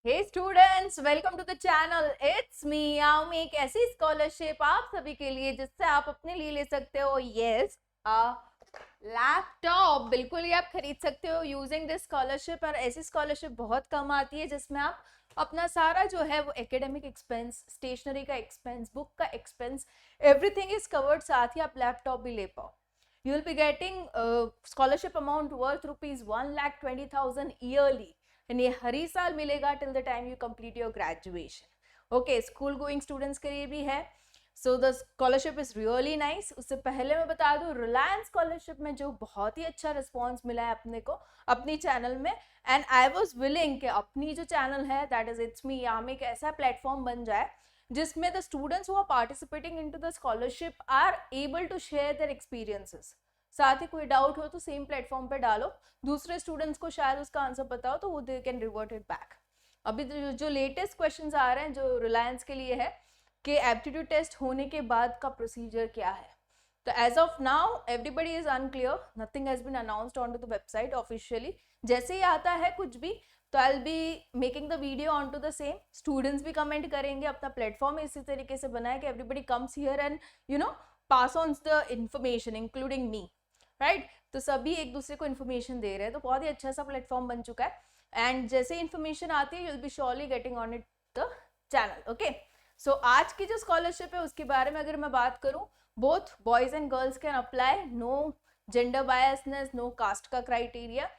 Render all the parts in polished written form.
Hey students, welcome to the channel. It's me आउमी। एक ऐसी स्कॉलरशिप आप सभी के लिए जिससे आप अपने लिए ले सकते हो यस लैपटॉप। बिल्कुल ही आप खरीद सकते हो यूजिंग दिस स्कॉलरशिप। और ऐसी स्कॉलरशिप बहुत कम आती है जिसमें आप अपना सारा जो है वो एकेडमिक एक्सपेंस, स्टेशनरी का एक्सपेंस, बुक का एक्सपेंस, एवरीथिंग इज कवर्ड। साथ ही आप लैपटॉप भी ले पाओ। You will be getting scholarship amount worth rupees 1,20,000 yearly, and ये हर ही साल मिलेगा till the time you complete your graduation. Okay, school going students के लिए भी है। So the scholarship is really nice. उससे पहले मैं बता दूं, रिलायंस स्कॉलरशिप में जो बहुत ही अच्छा रिस्पॉन्स मिला है अपने को अपनी चैनल में, एंड आई वॉज विलिंग कि अपनी जो चैनल है that is it's me Yami एक ऐसा प्लेटफॉर्म बन जाए जिसमें the students who are participating into the scholarship are able to share their experiences. साथ ही कोई डाउट हो तो सेम प्लेटफॉर्म पे डालो, दूसरे स्टूडेंट्स को शायद उसका आंसर पता हो तो वो they can revert it back. अभी जो लेटेस्ट क्वेश्चंस आ रहे हैं जो रिलायंस के लिए है कि एप्टीट्यूड टेस्ट होने के बाद का प्रोसीजर क्या है, तो as of now everybody is unclear, nothing has been announced on to the website officially. जैसे ही आता है कुछ भी तो I will be making the video on to the same. Students भी कमेंट करेंगे, अपना प्लेटफॉर्म इसी तरीके से बनाए कि everybody comes here and you know pass on the information including me, right. तो सभी एक दूसरे को इन्फॉर्मेशन दे रहे हैं, तो बहुत ही अच्छा सा प्लेटफॉर्म बन चुका है। एंड जैसे इन्फॉर्मेशन आती है you will be surely getting on it the channel. Okay, so आज की जो स्कॉलरशिप है उसके बारे में अगर मैं बात करूं, both boys and girls can apply, no gender biasness, no caste का क्राइटेरिया।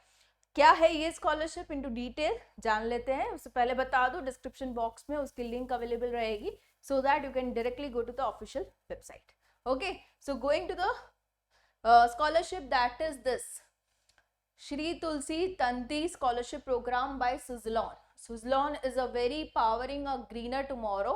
क्या है ये स्कॉलरशिप इनटू डिटेल जान लेते हैं। उससे पहले बता दो डिस्क्रिप्शन बॉक्स में उसकी लिंक अवेलेबल रहेगी so that you can directly go to the official website. Okay, so going to the scholarship, that is this Shri Tulsi Tanti scholarship program by Suzlon. Suzlon is a very powering a greener tomorrow,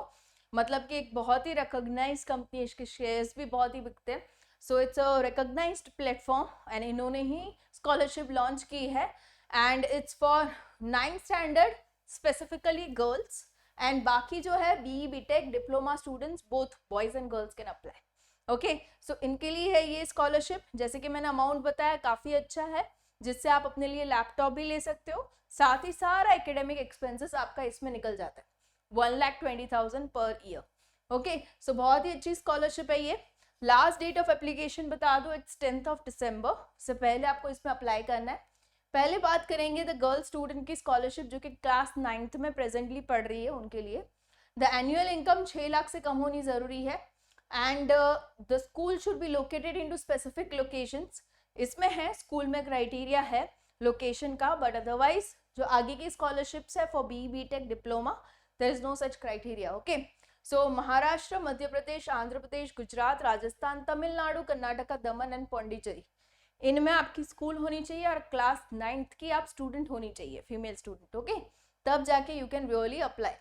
मतलब कि एक बहुत ही recognise company, इसके shares भी बहुत ही बिकते हैं। So it's a recognised platform and इन्होंने ही स्कॉलरशिप लॉन्च की है and it's for 9th standard specifically girls, and बाकी जो है B BTech diploma students both boys and girls can apply. Okay, so इनके लिए है ये स्कॉलरशिप। जैसे कि मैंने अमाउंट बताया काफ़ी अच्छा है, जिससे आप अपने लिए लैपटॉप भी ले सकते हो, साथ ही सारा एकेडमिक एक्सपेंसेस आपका इसमें निकल जाता है, 1,20,000 पर ईयर। ओके, सो बहुत ही अच्छी स्कॉलरशिप है ये। लास्ट डेट ऑफ एप्लीकेशन बता दो, इट्स 10th दिसंबर से पहले आपको इसमें अप्लाई करना है। पहले बात करेंगे द गर्ल स्टूडेंट की स्कॉलरशिप जो कि क्लास 9th में प्रेजेंटली पढ़ रही है उनके लिए। द एनुअल इनकम 6 लाख से कम होनी ज़रूरी है and the school should be located into specific locations. इसमें है स्कूल में क्राइटेरिया है लोकेशन का, बट अदरवाइज जो आगे की स्कॉलरशिप्स है for B BTech diploma there is no such criteria. Okay, so Maharashtra, Madhya Pradesh, Andhra Pradesh, Gujarat, Rajasthan, Tamil Nadu, Karnataka, Daman and Pondicherry, इनमें आपकी स्कूल होनी चाहिए और क्लास 9th की आप स्टूडेंट होनी चाहिए, फीमेल स्टूडेंट। ओके, तब जाके you can really apply.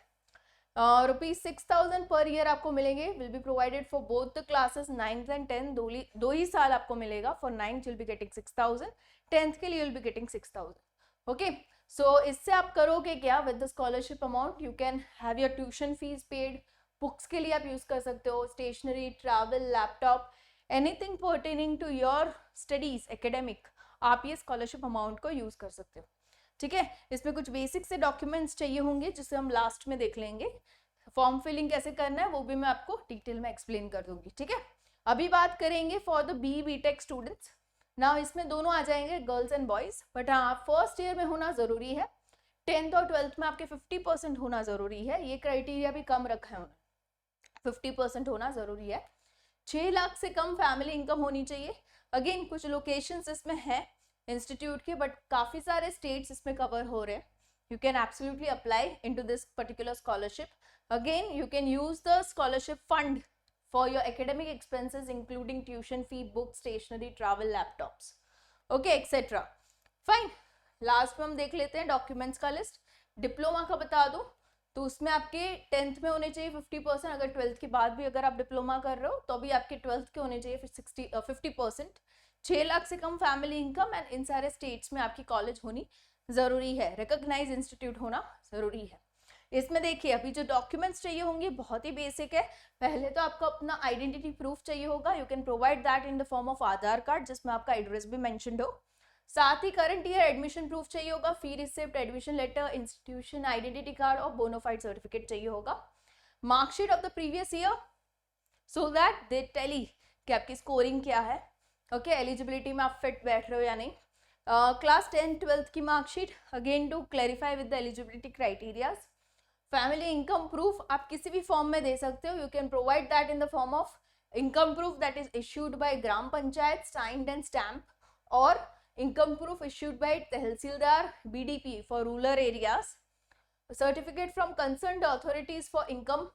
Rupees 6,000 per year आपको मिलेंगे, will be provided for both the classes 9th and 10th। दो ही साल आपको मिलेगा। For 9th you'll be getting 6,000, 10th के लिए you'll be getting 6,000। ओके, सो इससे आप करोगे क्या with the scholarship amount, you can have your tuition fees paid, books के लिए आप यूज कर सकते हो, stationery, travel, laptop, anything pertaining to your studies academic, आप ये स्कॉलरशिप अमाउंट को यूज कर सकते हो। ठीक है, इसमें कुछ बेसिक से डॉक्यूमेंट्स चाहिए होंगे जिसे हम लास्ट में देख लेंगे। फॉर्म फिलिंग कैसे करना है वो भी मैं आपको डिटेल में एक्सप्लेन कर दूंगी। ठीक है, अभी बात करेंगे for the B BTech students. ना इसमें दोनों आ जाएंगे, गर्ल्स एंड बॉयज, बट हाँ फर्स्ट ईयर में होना जरूरी है। 10th और 12th में आपके 50% होना जरूरी है, ये क्राइटेरिया भी कम रखा है उन्होंने, 50% होना जरूरी है। 6 लाख से कम फैमिली इनकम होनी चाहिए। अगेन कुछ लोकेशंस इसमें है इंस्टीट्यूट के, बट काफ़ी सारे स्टेट्स इसमें कवर हो रहे हैं। You can absolutely apply into this particular scholarship. Again you can use the scholarship fund for your academic expenses including tuition fee, book, stationery, travel, laptops, okay etcetera. Fine, last में हम देख लेते हैं documents का list. Diploma का बता दूं तो उसमें आपके 10th में होने चाहिए 50%, अगर 12th के बाद भी अगर आप डिप्लोमा कर रहे हो तो भी आपके 12th के होने चाहिए 50%। 6 लाख से कम फैमिली इनकम एंड इन सारे स्टेट्स में आपकी कॉलेज होनी जरूरी है, रिकॉग्नाइज इंस्टीट्यूट होना जरूरी है। इसमें देखिए अभी जो डॉक्यूमेंट्स चाहिए होंगे बहुत ही बेसिक है। पहले तो आपको अपना आइडेंटिटी प्रूफ चाहिए होगा, you can provide that in the form of Aadhaar card जिसमें आपका एड्रेस भी मेंशन्ड हो। साथ ही करंट ईयर एडमिशन प्रूफ चाहिए होगा, fee receipt, admission letter, institution identity card और बोनाफाइड सर्टिफिकेट चाहिए होगा, marksheet of the previous year so that they tally कि आपकी स्कोरिंग क्या है, ओके, एलिजिबिलिटी में आप फिट बैठ रहे हो या नहीं, क्लास 10-12 की marksheet again to clarify with the eligibility criterias, family income proof आप किसी भी फॉर्म में दे सकते हो, you can provide that in the form of income proof that is issued by gram panchayat signed and stamped or income proof issued by tehsildar bdp for rural areas, certificate from concerned authorities for income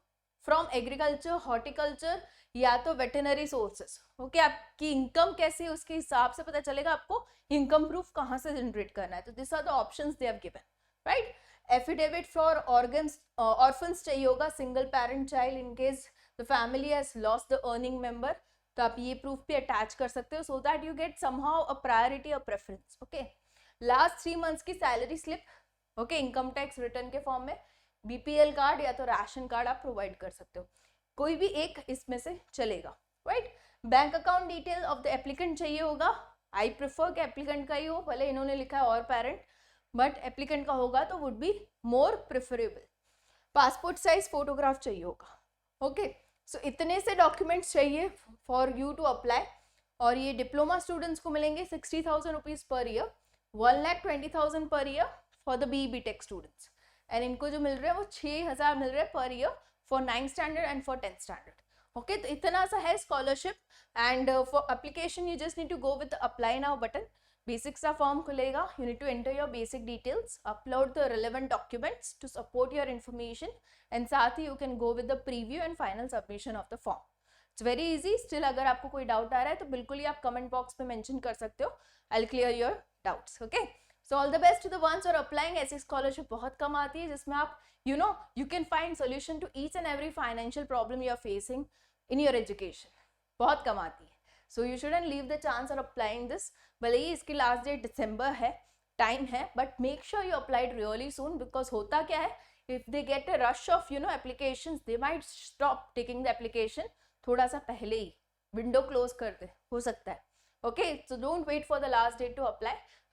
from agriculture, horticulture या तो veterinary sources, okay, आपकी income कैसी है उसके हिसाब से पता चलेगा आपको इनकम प्रूफ कहाँ से जनरेट करना है, तो this are the options they have given, right. Affidavit for orphans चाहिए होगा, single parent child in case the family has lost the earning member, तो आप ये प्रूफ भी अटैच कर सकते हो so that you get somehow a priority और प्रेफरेंस, ओके। लास्ट 3 मंथ्स की salary slip, okay, income tax return के फॉर्म में, बीपीएल कार्ड या तो राशन कार्ड आप प्रोवाइड कर सकते हो, कोई भी एक इसमें से चलेगा, right. Bank account detail of the applicant चाहिए होगा, आई प्रेफर कि एप्लीकेंट का ही हो, भले इन्होंने लिखा है और पेरेंट, बट एप्लीकेंट का होगा तो would be more preferable. Passport size photograph चाहिए होगा, ओके। सो इतने से डॉक्यूमेंट्स चाहिए फॉर यू टू अप्लाई, और ये डिप्लोमा स्टूडेंट्स को मिलेंगे 60,000 rupees per year, 1,20,000 per year for the B tech students, and इनको जो मिल रहे हैं वो 6,000 मिल रहे हैं पर year for 9th standard and for 10th standard, okay. तो इतना सा है scholarship, and for application you just need to go with apply now button, basic सा फॉर्म खुलेगा, you need to enter your basic details, upload the relevant documents to support your information, and साथ ही you can go with the preview and final submission of the form. It's very easy. Still अगर आपको कोई doubt आ रहा है तो बिल्कुल ही आप कमेंट बॉक्स पे मेंशन कर सकते हो, I will clear your doubts, okay. So all the best to the ones और अप्लाइंग। ऐसी स्कॉलरशिप बहुत कम आती है जिसमें आप you can find solution to each and every financial problem you are facing in your education, बहुत कम आती है, so you shouldn't leave the chance of applying this। भले ही इसकी लास्ट डेट दिसंबर है, टाइम है, but make sure you apply it really soon, because होता क्या है, if they get a rush of applications, they might stop taking the application थोड़ा सा पहले ही, विंडो क्लोज कर दे, हो सकता है, okay। So don't wait for the last date to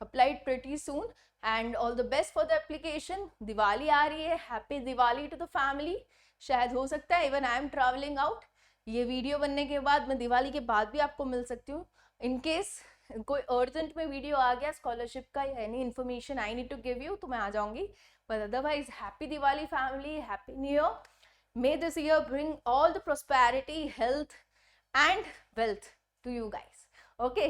apply it pretty soon, and all the best for the application। Diwali आ रही है, happy Diwali to the family. शायद हो सकता है even I am travelling out, ये वीडियो बनने के बाद मैं दिवाली के बाद भी आपको मिल सकती हूँ, इन केस कोई अर्जेंट में वीडियो आ गया स्कॉलरशिप का या any information I need to give you, तो मैं आ जाऊंगी, but otherwise happy Diwali family, happy new year, may this year bring all the prosperity, health and wealth to you guys, okay।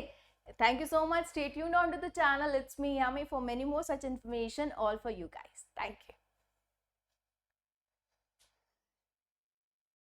Thank you so much, stay tuned on to the channel, it's me Yami for many more such information all for you guys, thank you।